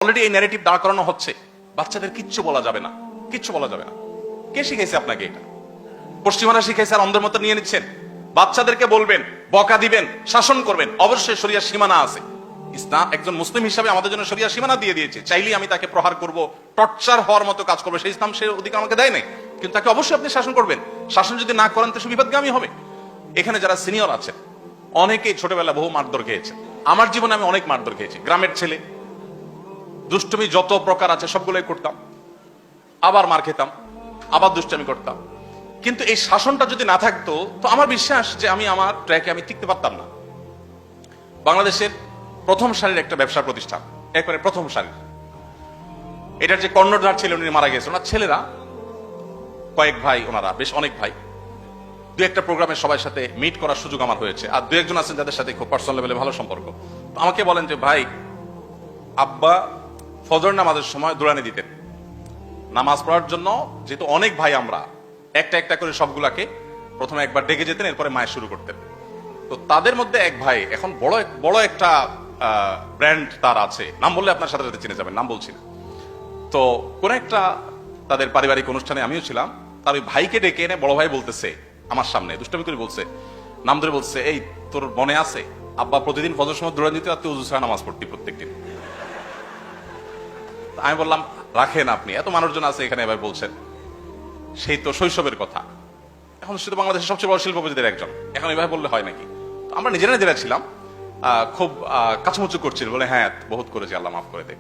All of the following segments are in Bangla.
অলরেডি এই ন্যারেটিভ দাঁড় করানো হচ্ছে, বাচ্চাদের কিচ্ছু বলা যাবে না, কিচ্ছু বলা যাবে না। কে শিখাইছে আপনাকে এটা? পশ্চিমারা শিখাইছে আর অন্ধের মতো নিয়ে নিচ্ছেন। বাচ্চাদেরকে বলবেন, বকা দিবেন, শাসন করবেন, অবশ্যই শরিয়ার সীমানা আছে। ইসলাম একজন মুসলিম হিসাবে আমাদের জন্য শরিয়ার সীমানা দিয়ে দিয়েছে। চাইলেই আমি তাকে প্রহার করব, টর্চার হওয়ার মতো কাজ করবো, সেই ইসলাম সে অধিকার আমাকে দেয় নাই। কিন্তু তাকে অবশ্যই আপনি শাসন করবেন। শাসন যদি না করেন তো সে বিপদগামী হবে। এখানে যারা সিনিয়র আছেন অনেকেই ছোটবেলা বহু মারধর খেয়েছে। আমার জীবনে আমি অনেক মারধর খেয়েছি। গ্রামের ছেলে, দুষ্টমি যত প্রকার আছে সবগুলোই করতাম, আবার মার খেতাম, আবার দুষ্টমি করতাম। কিন্তু এই শাসনটা যদি না থাকতো তো আমার বিশ্বাস যে আমি আমার ট্র্যাকে আমি টিকতে পারতাম না। বাংলাদেশের প্রথম সারির একটা ব্যবসা প্রতিষ্ঠান, একবারে প্রথম সারির, এটার যে কর্ণধার ছিল উনি মারা গেছে। ওনার ছেলেরা কয়েক ভাই, ওনারা বেশ অনেক ভাই। দু একটা প্রোগ্রামে সবার সাথে মিট করার সুযোগ আমার হয়েছে। আর দু একজন আছেন যাদের সাথে খুব পার্সোনাল লেভেলে ভালো সম্পর্ক। তো আমাকে বলেন যে ভাই, আব্বা ফজর নামাজের সময় দৌড়ানি দিতেন নামাজ পড়ার জন্য। যেহেতু অনেক ভাই আমরা, একটা একটা করে সবগুলাকে প্রথমে একবার ডেকে যেতেন, এরপরে মায়ের শুরু করতেন। তো তাদের মধ্যে এক ভাই এখন বড় একটা ব্র্যান্ড তার আছে, নাম বললে আপনার সাথে সাথে চিনে যাবেন, নাম বলছি না। তো কোন একটা তাদের পারিবারিক অনুষ্ঠানে আমিও ছিলাম। তার ওই ভাইকে ডেকে এনে বড় ভাই বলতেছে আমার সামনে, দুষ্টামি করে বলছে, নাম ধরে বলছে, এই তোর মনে আছে আব্বা প্রতিদিন ফজর সময় দৌড়ান দিতে, আর তুই ওযু ছাড়া নামাজ পড়তি প্রত্যেকদিন। আমি বললাম, রাখেন আপনি, এত মানুষজন আছে এখানে এবার বলছেন, সেই তো শৈশবের কথা। এখন সে তো বাংলাদেশের সবচেয়ে বড় শিল্পপতিদের একজন, এখন এভাবে বললে হয় নাকি? তো আমরা নিজেরা নিজেরা ছিলাম, খুব কাছামুচু করছিল, বলে হ্যাঁ বহুত করেছি, আল্লাহ মাফ করে দেখ।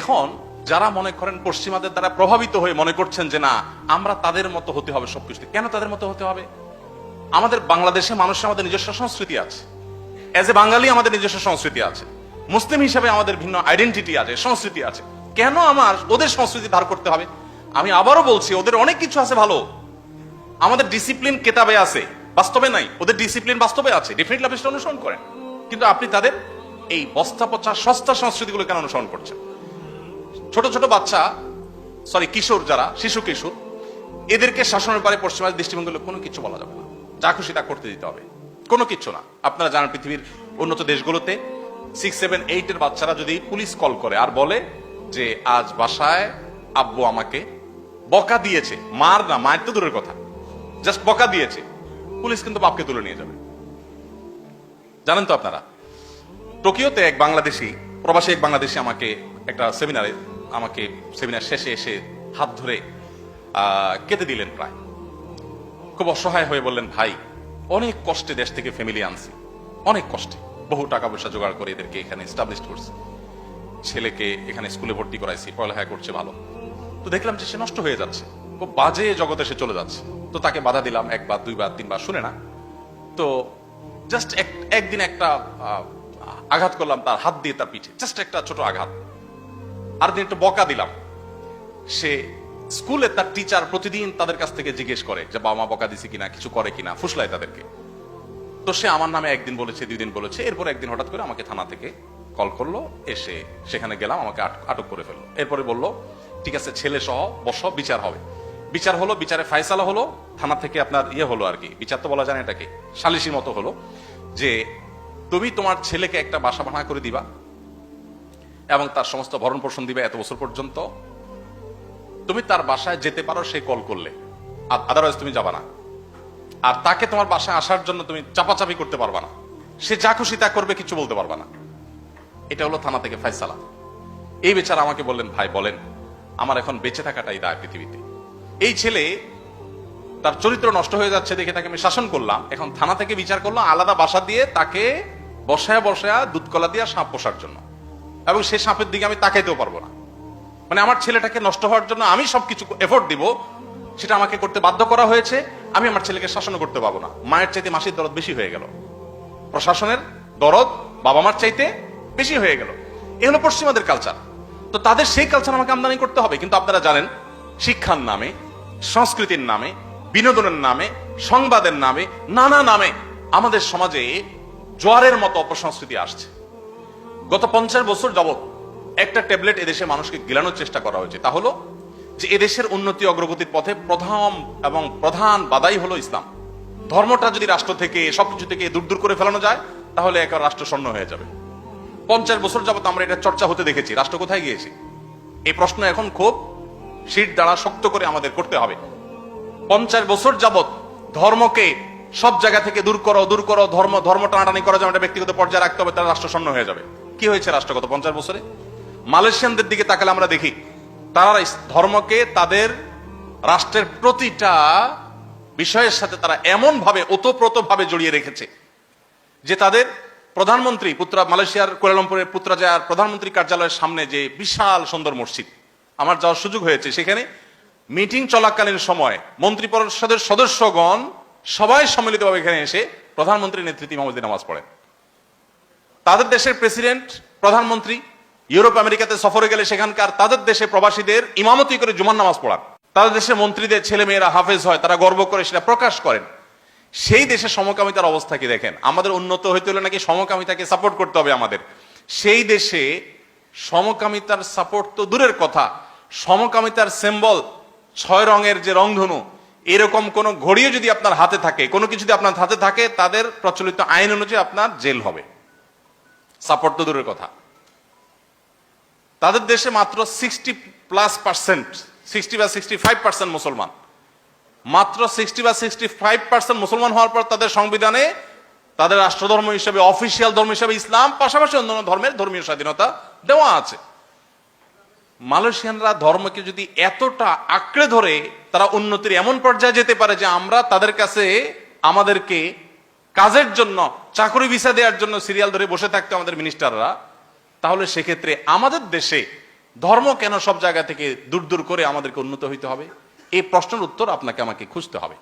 এখন যারা মনে করেন পশ্চিমাদের দ্বারা প্রভাবিত হয়ে মনে করছেন যে না আমরা তাদের মতো হতে হবে সবকিছু, কেন তাদের মতো হতে হবে? আমাদের বাংলাদেশে মানুষের আমাদের নিজস্ব সংস্কৃতি আছে, এজ এ বাঙালি আমাদের নিজস্ব সংস্কৃতি আছে, মুসলিম হিসেবে আমাদের ভিন্ন আইডেন্টিটি আছে, সংস্কৃতি আছে। কেন আমার ওদের সংস্কৃতি ধার করতে হবে? আমি আবারও বলছি, ওদের অনেক কিছু আছে ভালো। আমাদের ডিসিপ্লিন কেতাবে আছে, বাস্তবে নাই। ওদের ডিসিপ্লিন বাস্তবে আছে, ডেফিনেটলি আপনি সেটা অনুসরণ করেন। কিন্তু আপনি তাদের এই বস্তা পচা সস্তা সংস্কৃতিগুলো কেন অনুসরণ করছেন? ছোট ছোট বাচ্চা, কিশোর, যারা শিশু কিশোর, এদেরকে শাসনের পারে পশ্চিমাদের দৃষ্টিভঙ্গি কোনো কিছু বলা যাবে না, যা খুশি তা করতে দিতে হবে, কোনো কিছু না। আপনারা জানেন পৃথিবীর উন্নত দেশগুলোতে 6, 7, 8 এর বাচ্চারা যদি পুলিশ কল করে আর বলে যে আজ বাসায় আব্বু আমাকে বকা দিয়েছে, মার না, মায়ের তো দূরের কথা, জাস্ট বকা দিয়েছে, পুলিশ কিন্তু বাপকে তুলে নিয়ে যাবে। জানেন তো আপনারা, টোকিওতে এক বাংলাদেশি, প্রবাসী এক বাংলাদেশি আমাকে একটা সেমিনার শেষে এসে হাত ধরে কেঁদে দিলেন প্রায়। খুব অসহায় হয়ে বললেন, ভাই অনেক কষ্টে দেশ থেকে ফ্যামিলি আনছি, অনেক কষ্টে, বহু টাকা পয়সা জোগাড় করে এদেরকে এখানে এস্টাবলিশ করছি, ছেলেকে এখানে স্কুলে ভর্তি করাইছি, পড়ালেখা করছে ভালো। তো দেখলাম যে সে নষ্ট হয়ে যাচ্ছে, খুব বাজে জগতে সে চলে যাচ্ছে। তো তাকে বাধা দিলাম, একবার, দুইবার, তিনবার, শুনে না। তো জাস্ট একদিন একটা আঘাত করলাম তার হাত দিয়ে, তার পিঠে জাস্ট একটা ছোট আঘাত। আর দিন একটু বকা দিলাম। সে স্কুলে তার টিচার প্রতিদিন তাদের কাছ থেকে জিজ্ঞেস করে যে বাবা মা বকা দিছে কিনা, কিছু করে কিনা, ফুসলায় তাদেরকে। তো সে আমার নামে একদিন বলেছে, 2 দিন বলেছে। এরপর একদিন হঠাৎ করে আমাকে থানা থেকে কল করলো, এসে সেখানে গেলাম, আমাকে আটক করে ফেললো। এরপরে বললো ঠিক আছে ছেলে সহ বসো, বিচার হবে। বিচার হলো, বিচারে ফায়সালা হলো, থানা থেকে আপনার হলো আর কি, বিচার তো বলা যায় না এটাকে, সালিশির মতো হলো যে তুমি তোমার ছেলেকে একটা বাসা ভাড়া করে দিবা এবং তার সমস্ত ভরণ পোষণ দিবে এত বছর পর্যন্ত। তুমি তার বাসায় যেতে পারো সে কল করলে, আদারওয়াইজ তুমি যাবা না। আর তাকে তোমার বাসায় আসার জন্য তুমি চাপাচাপি করতে পারবা না, সে যা খুশি তা করবে, কিছু বলতে পারবা না। এটা হলো থানা থেকে ফায়সালা। এই বেচারা আমাকে বললেন, ভাই বলেন আমার এখন বেঁচে থাকাটাই দায় পৃথিবীতে। এই ছেলে তার চরিত্র নষ্ট হয়ে যাচ্ছে দেখে তাকে আমি শাসন করলাম, এখন থানা থেকে বিচার করলো আলাদা বাসা দিয়ে তাকে বসায়া দুধ কলা দিয়ে সাপ পোষার জন্য, এবং সে সাপের দিকে আমি তাকাইতেও পারবো না। মানে আমার ছেলেটাকে নষ্ট হওয়ার জন্য আমি সবকিছু এফোর্ট দিব, সেটা আমাকে করতে বাধ্য করা হয়েছে। আমি আমার ছেলেকে শাসন করতে পারবো না। মায়ের চাইতে মাসির দরদ বেশি হয়ে গেল, প্রশাসনের দরদ বাবা মার চাইতে বেশি হয়ে গেল। এ হলো পশ্চিমাদের কালচার। তো তাদের সেই কালচার আমাকে আমদানি করতে হবে। কিন্তু আপনারা জানেন শিক্ষার নামে, সংস্কৃতির নামে, বিনোদনের নামে, সংবাদের নামে, নানা নামে আমাদের সমাজে জোয়ারের মতো অপসংস্কৃতি আসছে। গত 50 বছর যাবৎ একটা ট্যাবলেট এদেশে মানুষকে গিলানোর চেষ্টা করা হয়েছে, তা হলো যে এদেশের উন্নতি অগ্রগতির পথে প্রধান বাধাই হলো ইসলাম। ধর্মটা যদি রাষ্ট্র থেকে সবকিছু থেকে দূর দূর করে ফেলানো যায় তাহলে একটা রাষ্ট্র শূন্য হয়ে যাবে। 50 বছর যাবত আমরা এটা চর্চা হতে দেখেছি, রাষ্ট্র কোথায় গিয়েছে? এই প্রশ্ন এখন খুব শীত দ্বারা শক্ত করে আমাদের করতে হবে। 50 বছর যাবত ধর্মকে সব জায়গা থেকে দূর করো, ধর্ম টানাটানি করা যাবে, ব্যক্তিগত পর্যায়ে রাখতে হবে, তারা রাষ্ট্র শূন্য হয়ে যাবে। কি হয়েছে রাষ্ট্র গত 50 বছরে? মালয়েশিয়ানদের দিকে তাকালে আমরা দেখি তারা ধর্মকে তাদের রাষ্ট্রের প্রতিটা বিষয়ের সাথে তারা এমন ভাবে ওতপ্রোত ভাবে জড়িয়ে রেখেছে যে তাদের প্রধানমন্ত্রী মালয়েশিয়ার কুয়ালালামপুরের পুত্রাজায়ার প্রধানমন্ত্রী কার্যালয়ের সামনে যে বিশাল সুন্দর মসজিদ, আমার যাওয়ার সুযোগ হয়েছে, সেখানে মিটিং চলাকালীন সময় মন্ত্রী পরিষদের সদস্যগণ সবাই সম্মিলিতভাবে এখানে এসে প্রধানমন্ত্রীর নেতৃত্বে ইমামতি নামাজ পড়েন। তাদের দেশের প্রেসিডেন্ট, প্রধানমন্ত্রী ইউরোপ আমেরিকাতে সফরে গেলে সেখানকার তাদের দেশে প্রবাসীদের ইমামতি করে জুমার নামাজ পড়ান। তাদের দেশের মন্ত্রীদের ছেলে মেয়েরা হাফেজ হয়, তারা গর্ব করে সেটা প্রকাশ করেন। সেই দেশে সমকামিতার অবস্থা কি দেখেন। আমাদের উন্নত হইতে হলে নাকি সমকামিতাকে সাপোর্ট করতে হবে আমাদের। সেই দেশে সমকামিতার সাপোর্ট তো দূরের কথা, সমকামিতার সিম্বল 6 রঙের যে রংধনু, এরকম কোন ঘড়িও যদি আপনার হাতে থাকে, কোনো কিছু যদি আপনার হাতে থাকে, তাদের প্রচলিত আইন অনুযায়ী আপনার জেল হবে। সাপোর্ট তো দূরের কথা। তাদের দেশে মাত্র 60 বা 65% মুসলমান, মাত্র 60 বা 65% মুসলমান হওয়ার পর তাদের সংবিধানে তাদের রাষ্ট্রধর্ম হিসেবে, অফিসিয়াল ধর্ম হিসেবে ইসলাম, পাশাপাশি অন্যান্য ধর্মের ধর্মীয় স্বাধীনতা দেওয়া আছে। মালয়েশিয়ানরা ধর্মকে যদি এতটা আঁকড়ে ধরে তারা উন্নতির এমন পর্যায়ে যেতে পারে যে আমরা তাদের কাছে আমাদেরকে কাজের জন্য, চাকরি ভিসা দেওয়ার জন্য সিরিয়াল ধরে বসে থাকতো আমাদের মিনিস্টাররা, তাহলে সেক্ষেত্রে আমাদের দেশে ধর্ম কেন সব জায়গা থেকে দূর দূর করে আমাদেরকে উন্নত হইতে হবে? এই প্রশ্নের উত্তর আপনাকে আমাকে খুঁজতে হবে।